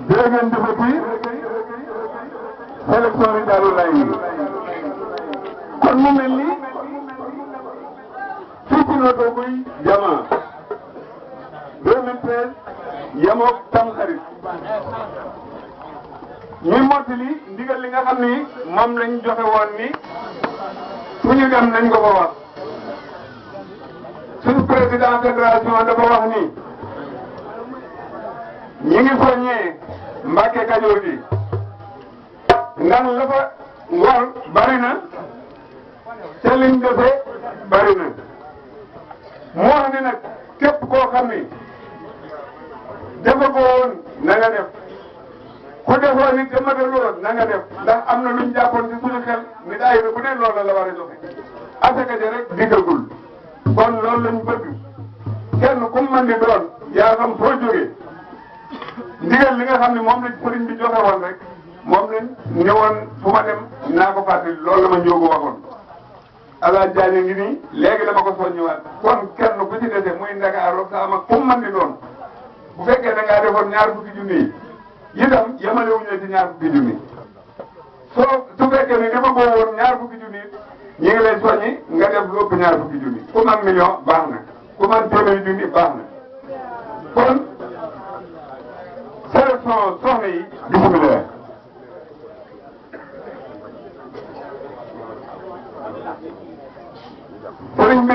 jërë ngeen jëfati élection yi Darou Laye kon mu mel ni fii ci Notto Gouye Diama 2013 yemook Tamxarit ñuy mottali ndigal li nga xam ni moom lañ joxe woon ni fu ñu dem nañ ko fa wax suñu président fédération dafa wax ni ñi ngi soññee Mbàkke Kajoor gi ndax la fa war bari na te liñ defee bari na mu wax ni nag képp koo xam ni defe ko woon na nga def ku defoon ni te mataloon na nga def ndax am na luñ jàppoon ci suñu xel ni daay na bu dee loolu la war a joxe asaka ja rek diggagul kon loolu lañ bëgg kenn ku mën di doon yaa xam foo jógee ndigal li nga xam ne moom lañ sëriñ bi joxe woon rek moom lañ ñëwoon fu ma dem naa ko fàttali loolu la ma njóogu waxoon Alaaji Jaañ ngi nii léegi dama ko soññiwaat kon kenn ku ci dese muy Ndakaaru sa am ak fu mën di doon bu fekkee da ngaa defoon ñaar fukki junni yi itam yemalewuñu la ci ñaar fukki junni su fekkee ni dafa boo woon ñaar fukki junni ñi ngi lay soññi nga def lu ëpp ñaar fukki junni ku man million baax na ku man téeméeri junni baax na kon sélection soxna yi bismillah sëriñ bi